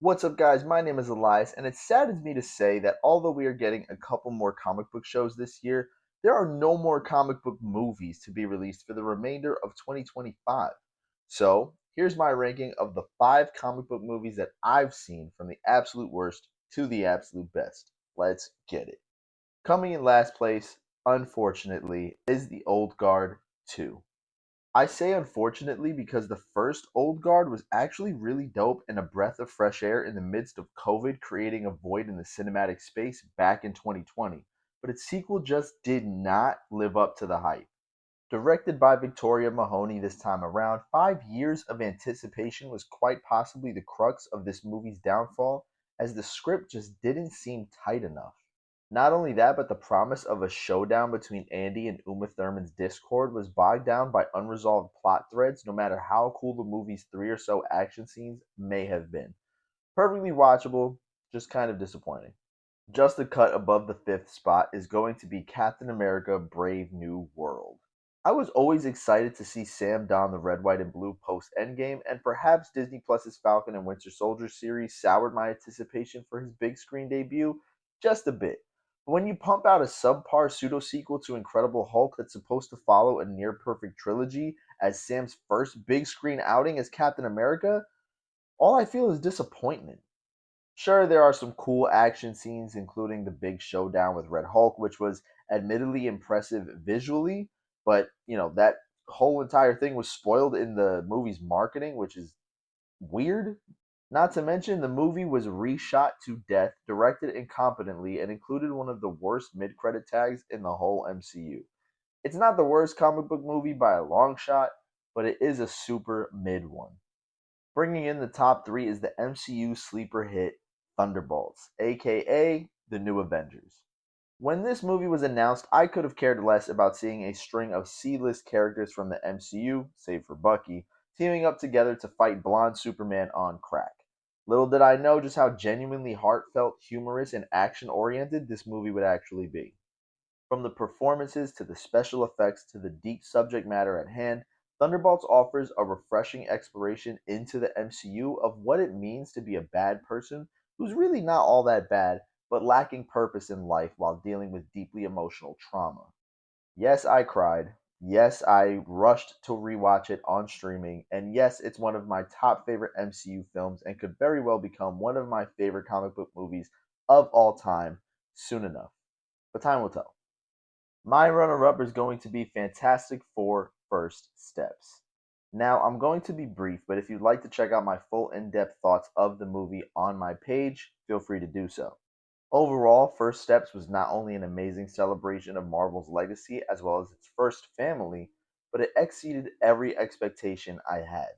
What's up, guys? My name is Elias, and it saddens me to say that although we are getting a couple more comic book shows this year, there are no more comic book movies to be released for the remainder of 2025. So, here's my ranking of the five comic book movies that I've seen from the absolute worst to the absolute best. Let's get it. Coming in last place, unfortunately, is The Old Guard 2. I say unfortunately because the first Old Guard was actually really dope and a breath of fresh air in the midst of COVID creating a void in the cinematic space back in 2020, but its sequel just did not live up to the hype. Directed by Victoria Mahoney this time around, 5 years of anticipation was quite possibly the crux of this movie's downfall, as the script just didn't seem tight enough. Not only that, but the promise of a showdown between Andy and Uma Thurman's Discord was bogged down by unresolved plot threads, no matter how cool the movie's three or so action scenes may have been. Perfectly watchable, just kind of disappointing. Just a cut above the fifth spot is going to be Captain America Brave New World. I was always excited to see Sam don the red, white, and blue post Endgame, and perhaps Disney Plus's Falcon and Winter Soldier series soured my anticipation for his big screen debut just a bit. But when you pump out a subpar pseudo sequel to Incredible Hulk that's supposed to follow a near perfect trilogy as Sam's first big screen outing as Captain America, all I feel is disappointment. Sure, there are some cool action scenes, including the big showdown with Red Hulk, which was admittedly impressive visually, but that whole entire thing was spoiled in the movie's marketing, which is weird. Not to mention, the movie was reshot to death, directed incompetently, and included one of the worst mid-credit tags in the whole MCU. It's not the worst comic book movie by a long shot, but it is a super mid one. Bringing in the top three is the MCU sleeper hit Thunderbolts, aka the New Avengers. When this movie was announced, I could have cared less about seeing a string of C list characters from the MCU, save for Bucky, teaming up together to fight blonde Superman on crack. Little did I know just how genuinely heartfelt, humorous, and action oriented this movie would actually be. From the performances to the special effects to the deep subject matter at hand, Thunderbolts offers a refreshing exploration into the MCU of what it means to be a bad person who's really not all that bad, but lacking purpose in life while dealing with deeply emotional trauma. Yes, I cried. Yes, I rushed to rewatch it on streaming. And yes, it's one of my top favorite MCU films and could very well become one of my favorite comic book movies of all time soon enough. But time will tell. My runner up is going to be Fantastic Four First Steps. Now, I'm going to be brief, but if you'd like to check out my full in depth thoughts of the movie on my page, feel free to do so. Overall, First Steps was not only an amazing celebration of Marvel's legacy as well as its first family, but it exceeded every expectation I had.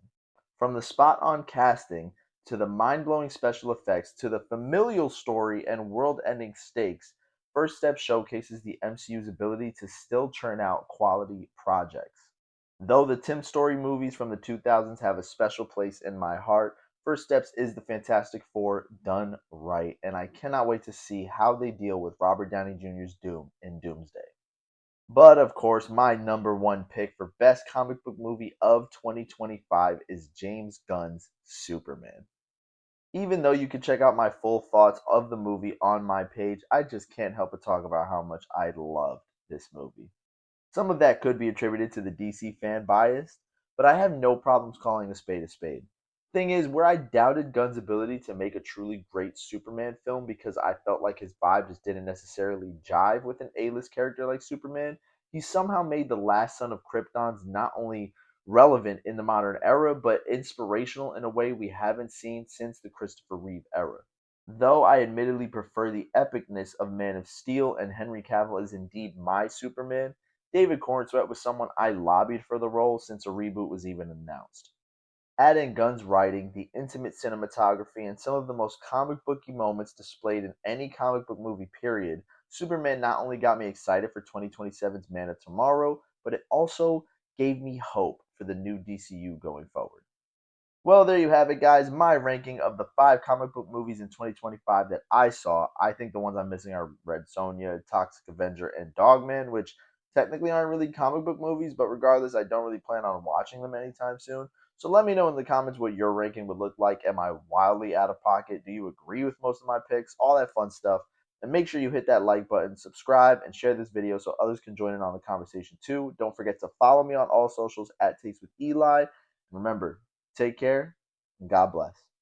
From the spot on casting, to the mind blowing special effects, to the familial story and world ending stakes, First Step showcases the MCU's ability to still churn out quality projects. Though the Tim Story movies from the 2000s have a special place in my heart, First Steps is the Fantastic Four done right, and I cannot wait to see how they deal with Robert Downey Jr.'s Doom in Doomsday. But of course, my number one pick for best comic book movie of 2025 is James Gunn's Superman. Even though you can check out my full thoughts of the movie on my page, I just can't help but talk about how much I loved this movie. Some of that could be attributed to the DC fan bias, but I have no problems calling a spade a spade. Thing is, where I doubted Gunn's ability to make a truly great Superman film because I felt like his vibe just didn't necessarily jive with an A-list character like Superman, he somehow made The Last Son of Krypton's not only relevant in the modern era, but inspirational in a way we haven't seen since the Christopher Reeve era. Though I admittedly prefer the epicness of Man of Steel and Henry Cavill is indeed my Superman, David Cornsweet was someone I lobbied for the role since a reboot was even announced. Add in Gunn's writing, the intimate cinematography, and some of the most comic booky moments displayed in any comic book movie, period. Superman not only got me excited for 2027's Man of Tomorrow, but it also gave me hope for the new DCU going forward. Well, there you have it, guys. My ranking of the five comic book movies in 2025 that I saw. I think the ones I'm missing are Red Sonja, Toxic Avenger, and Dogman, which technically aren't really comic book movies, but regardless, I don't really plan on watching them anytime soon. So let me know in the comments what your ranking would look like. Am I wildly out of pocket? Do you agree with most of my picks? All that fun stuff. And make sure you hit that like button, subscribe, and share this video so others can join in on the conversation too. Don't forget to follow me on all socials at Takes with Eli. Remember, take care and God bless.